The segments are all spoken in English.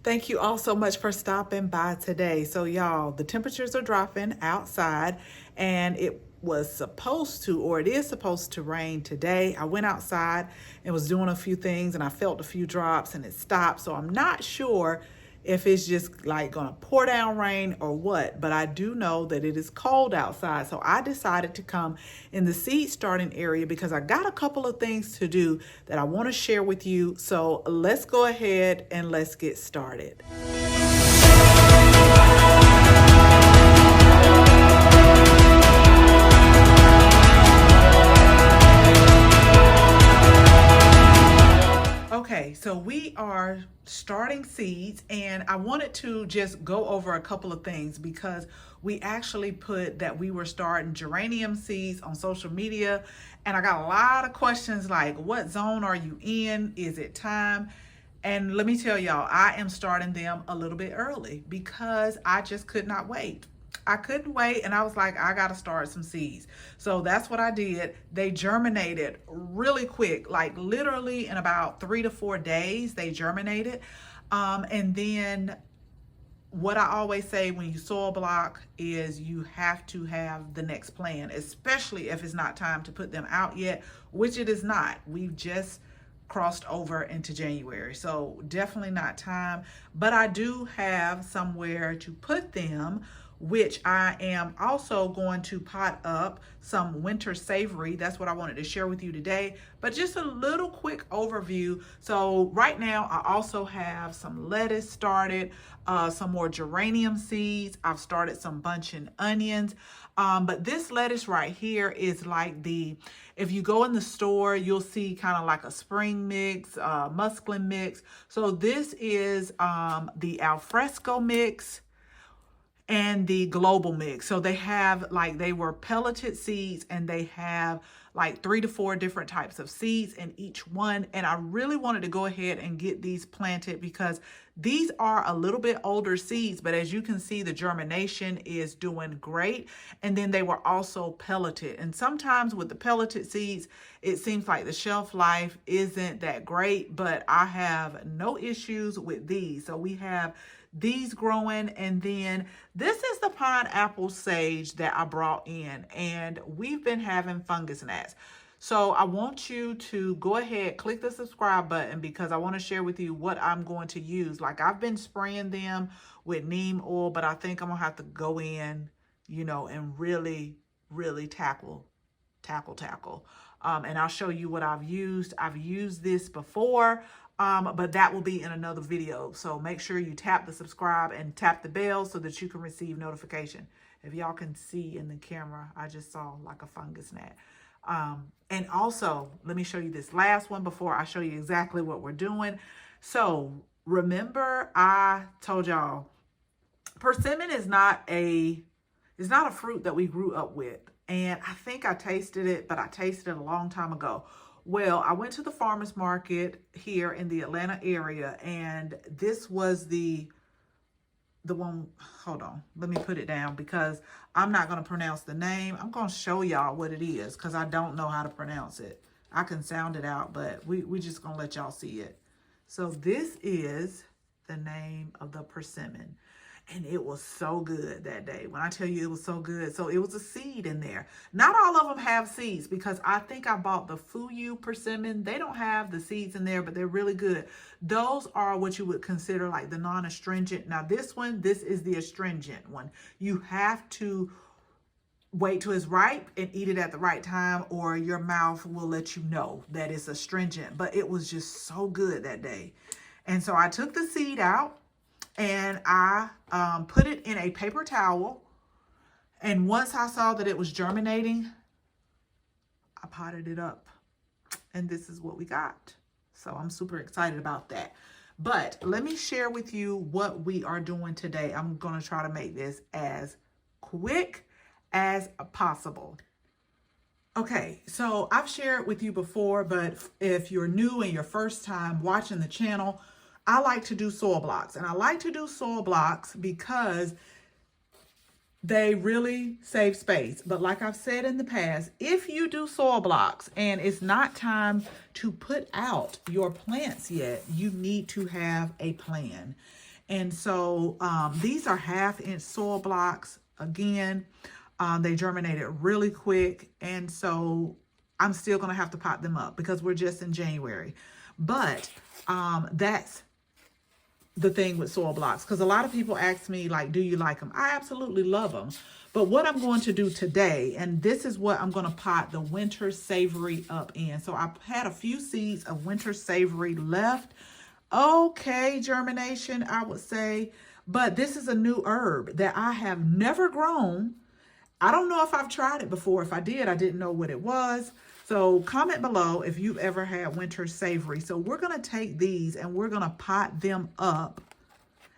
Thank you all so much for stopping by today. So, y'all, the temperatures are dropping outside, and it was supposed to, or it is supposed to rain today. I went outside and was doing a few things, and I felt a few drops, and it stopped. So, I'm not sure if it's just like gonna pour down rain or what, but I do know that it is cold outside. So I decided to come in the seed starting area because I got a couple of things to do that I want to share with you. So let's go ahead and let's get started. Okay, so we are starting seeds, and I wanted to just go over a couple of things because we actually put that we were starting geranium seeds on social media, and I got a lot of questions like, what zone are you in? Is it time? And let me tell y'all, I am starting them a little bit early because I just could not wait. I couldn't wait, and I was like, I gotta start some seeds. So that's what I did. They germinated really quick, like literally in about 3 to 4 days, they germinated. And then what I always say when you soil block is you have to have the next plan, especially if it's not time to put them out yet, which it is not. We've just crossed over into January, so definitely not time, but I do have somewhere to put them, which I am also going to pot up some winter savory. That's what I wanted to share with you today, but just a little quick overview. So right now I also have some lettuce started, some more geranium seeds. I've started some bunching onions, but this lettuce right here is like if you go in the store, you'll see kind of like a spring mix, muslin mix. So this is the alfresco mix and the global mix. So they have they were pelleted seeds, and they have like 3 to 4 different types of seeds in each one. And I really wanted to go ahead and get these planted because these are a little bit older seeds, but as you can see, the germination is doing great. And then they were also pelleted. And sometimes with the pelleted seeds, it seems like the shelf life isn't that great, but I have no issues with these. So we have these growing, and then this is the pineapple sage that I brought in, and we've been having fungus gnats. So I want you to go ahead, click the subscribe button, because I want to share with you what I'm going to use. Like, I've been spraying them with neem oil, but I think I'm gonna have to go in, and really tackle. And I'll show you what I've used. I've used this before, but that will be in another video. So make sure you tap the subscribe and tap the bell so that you can receive notification. If y'all can see in the camera, I just saw like a fungus gnat. And also, let me show you this last one before I show you exactly what we're doing. So remember, I told y'all, persimmon is not a fruit that we grew up with. And I think I tasted it, but I tasted it a long time ago. Well, I went to the farmer's market here in the Atlanta area, and this was the one. Hold on, let me put it down because I'm not going to pronounce the name. I'm going to show y'all what it is because I don't know how to pronounce it. I can sound it out, but we just going to let y'all see it. So this is the name of the persimmon. And it was so good that day. When I tell you it was so good. So it was a seed in there. Not all of them have seeds because I think I bought the Fuyu persimmon. They don't have the seeds in there, but they're really good. Those are what you would consider like the non-astringent. Now this is the astringent one. You have to wait till it's ripe and eat it at the right time, or your mouth will let you know that it's astringent. But it was just so good that day. And so I took the seed out, and I put it in a paper towel. And once I saw that it was germinating, I potted it up. And this is what we got. So I'm super excited about that. But let me share with you what we are doing today. I'm going to try to make this as quick as possible. Okay, so I've shared with you before, but if you're new and your first time watching the channel, I like to do soil blocks. And I like to do soil blocks because they really save space. But like I've said in the past, if you do soil blocks and it's not time to put out your plants yet, you need to have a plan. And so these are 1/2-inch soil blocks. Again, they germinated really quick. And so I'm still going to have to pot them up because we're just in January. But that's the thing with soil blocks, because a lot of people ask me, like, do you like them? I absolutely love them. But what I'm going to do today, and this is what I'm going to pot the winter savory up in. So I've had a few seeds of winter savory left. Okay, germination, I would say. But this is a new herb that I have never grown. I don't know if I've tried it before. If I did, I didn't know what it was. So comment below if you've ever had winter savory. So we're going to take these and we're going to pot them up.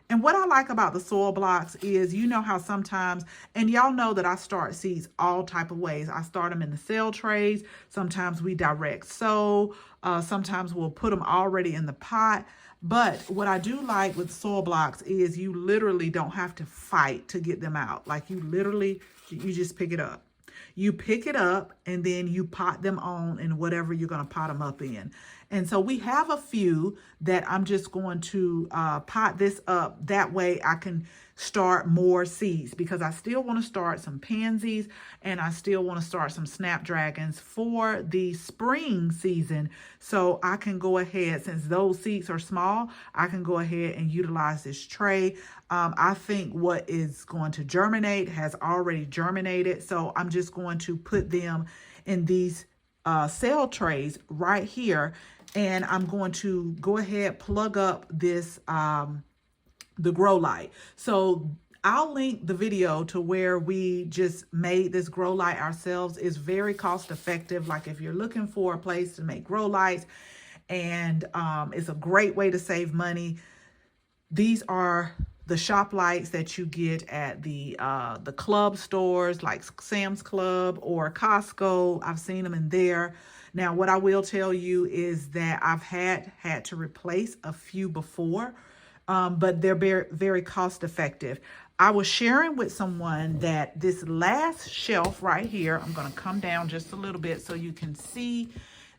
And what I like about the soil blocks is, you know how sometimes, and y'all know that I start seeds all type of ways. I start them in the cell trays. Sometimes we direct sow. Sometimes we'll put them already in the pot. But what I do like with soil blocks is you literally don't have to fight to get them out. Like you just pick it up. You pick it up and then you pot them on in whatever you're going to pot them up in. And so we have a few that I'm just going to pot this up. That way I can start more seeds, because I still want to start some pansies and I still want to start some snapdragons for the spring season. So I can go ahead, since those seeds are small, I can go ahead and utilize this tray. I think what is going to germinate has already germinated. So I'm just going to put them in these cell trays right here. And I'm going to go ahead, plug up this, the grow light. So I'll link the video to where we just made this grow light ourselves. It's very cost effective. Like if you're looking for a place to make grow lights, and it's a great way to save money. These are the shop lights that you get at the club stores like Sam's Club or Costco. I've seen them in there. Now, what I will tell you is that I've had to replace a few before, but they're very, very cost effective. I was sharing with someone that this last shelf right here, I'm going to come down just a little bit so you can see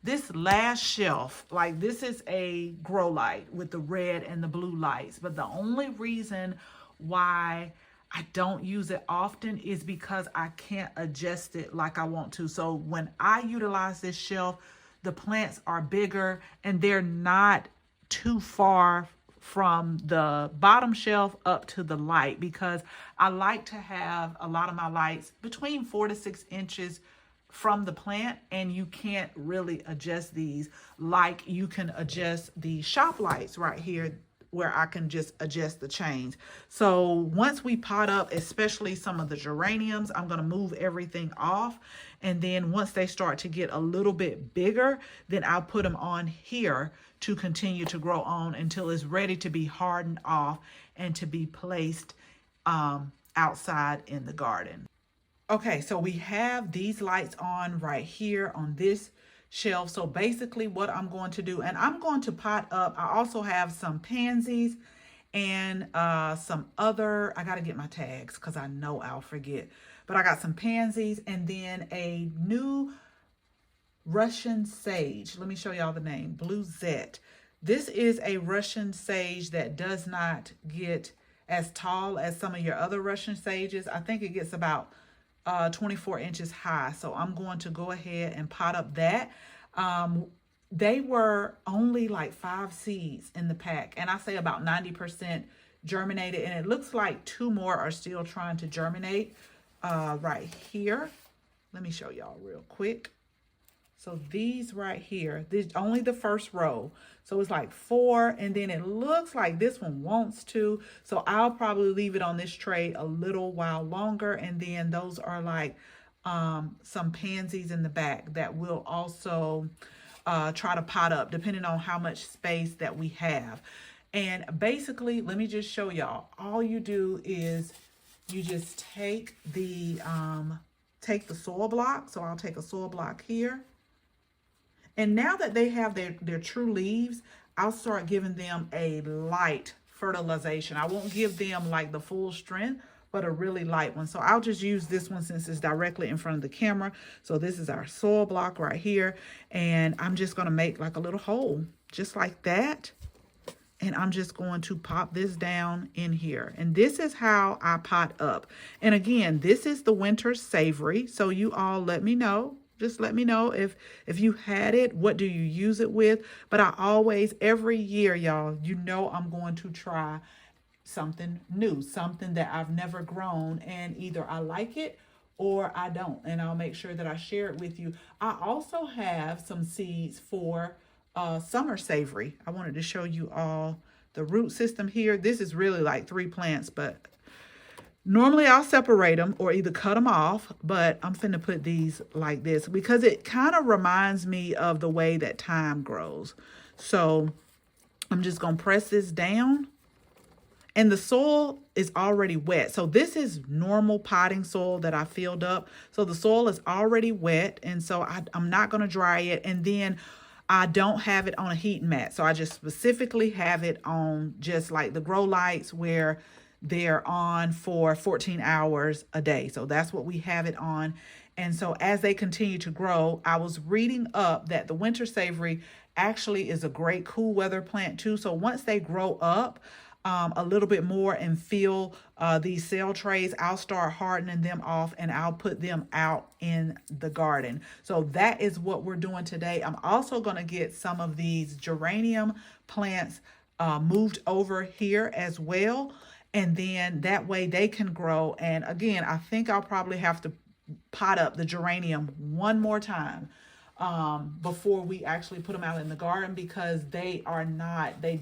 this last shelf. Like, this is a grow light with the red and the blue lights, but the only reason why I don't use it often is because I can't adjust it like I want to. So when I utilize this shelf, the plants are bigger and they're not too far from the bottom shelf up to the light, because I like to have a lot of my lights between 4 to 6 inches from the plant, and you can't really adjust these like you can adjust the shop lights right here, where I can just adjust the chains. So once we pot up, especially some of the geraniums, I'm going to move everything off. And then once they start to get a little bit bigger, then I'll put them on here to continue to grow on until it's ready to be hardened off and to be placed outside in the garden. Okay, so we have these lights on right here on this shelf. So basically what I'm going to do, and I'm going to pot up, I also have some pansies and some other, I got to get my tags because I know I'll forget, but I got some pansies and then a new Russian sage. Let me show y'all the name, Blue Zet. This is a Russian sage that does not get as tall as some of your other Russian sages. I think it gets about 24 inches high. So I'm going to go ahead and pot up that. They were only like 5 seeds in the pack, and I say about 90% germinated, and it looks like 2 more are still trying to germinate right here. Let me show y'all real quick. So these right here, this only the first row. So it's like 4, and then it looks like this one wants to. So I'll probably leave it on this tray a little while longer. And then those are like some pansies in the back that we'll also try to pot up depending on how much space that we have. And basically, let me just show y'all. All you do is you just take the soil block. So I'll take a soil block here. And now that they have their true leaves, I'll start giving them a light fertilization. I won't give them like the full strength, but a really light one. So I'll just use this one since it's directly in front of the camera. So this is our soil block right here. And I'm just going to make like a little hole just like that. And I'm just going to pop this down in here. And this is how I pot up. And again, this is the winter savory. So you all let me know. Just let me know if you had it. What do you use it with? But I always, every year, y'all, you know I'm going to try something new, something that I've never grown, and either I like it or I don't, and I'll make sure that I share it with you. I also have some seeds for summer savory. I wanted to show you all the root system here. This is really like 3 plants, but normally I'll separate them or either cut them off, but I'm finna put these like this because it kind of reminds me of the way that thyme grows. So I'm just gonna press this down. And the soil is already wet. So this is normal potting soil that I filled up. So the soil is already wet. And so I'm not going to dry it. And then I don't have it on a heat mat. So I just specifically have it on just like the grow lights where they're on for 14 hours a day. So that's what we have it on. And so as they continue to grow, I was reading up that the winter savory actually is a great cool weather plant too. So once they grow up a little bit more and fill these cell trays, I'll start hardening them off and I'll put them out in the garden. So that is what we're doing today. I'm also going to get some of these geranium plants moved over here as well. And then that way they can grow. And again, I think I'll probably have to pot up the geranium one more time before we actually put them out in the garden, because they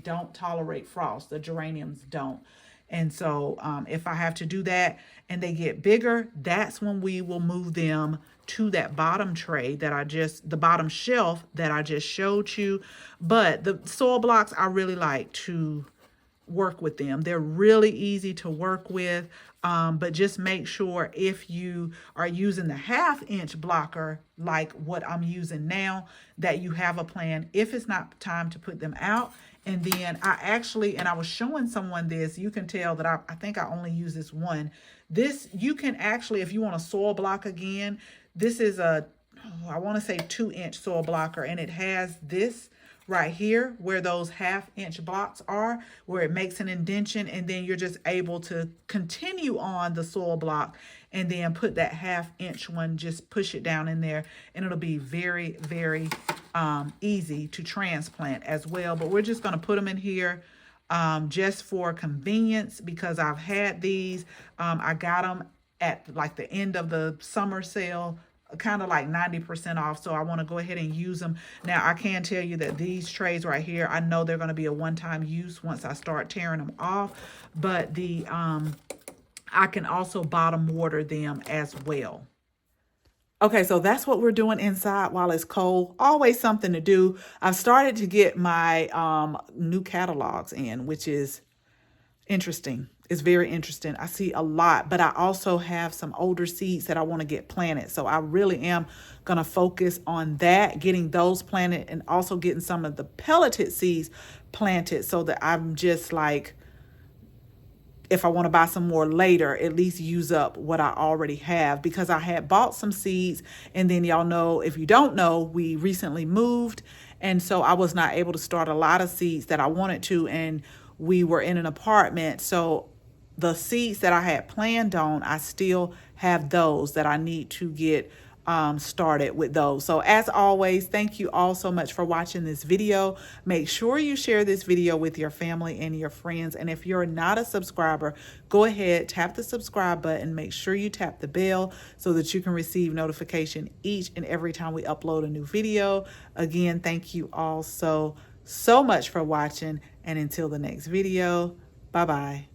don't tolerate frost. The geraniums don't. And so if I have to do that and they get bigger, that's when we will move them to that bottom tray that the bottom shelf that I just showed you. But the soil blocks, I really like to work with them. They're really easy to work with. But just make sure if you are using the 1/2 inch blocker, like what I'm using now, that you have a plan if it's not time to put them out. And then I was showing someone this, you can tell that I think I only use this one. This, you can actually, if you want a soil block again, this is I want to say 2 inch soil blocker, and it has this right here where those 1/2 inch blocks are, where it makes an indentation, and then you're just able to continue on the soil block and then put that 1/2 inch one, just push it down in there, and it'll be very, very easy to transplant as well. But we're just going to put them in here just for convenience, because I've had these. I got them at like the end of the summer sale, kind of like 90% off. So I want to go ahead and use them. Now I can tell you that these trays right here, I know they're going to be a one-time use once I start tearing them off, but I can also bottom water them as well. Okay, so that's what we're doing inside while it's cold. Always something to do. I've started to get my new catalogs in, which is interesting. It's very interesting. I see a lot, but I also have some older seeds that I want to get planted. So I really am going to focus on that, getting those planted, and also getting some of the pelleted seeds planted, so that I'm just like, if I want to buy some more later, at least use up what I already have, because I had bought some seeds, and then y'all know, if you don't know, we recently moved, and so I was not able to start a lot of seeds that I wanted to, and we were in an apartment. So the seeds that I had planned on, I still have those that I need to get started with those. So as always, thank you all so much for watching this video. Make sure you share this video with your family and your friends. And if you're not a subscriber, go ahead, tap the subscribe button. Make sure you tap the bell so that you can receive notification each and every time we upload a new video. Again, thank you all so much for watching. And until the next video, bye-bye.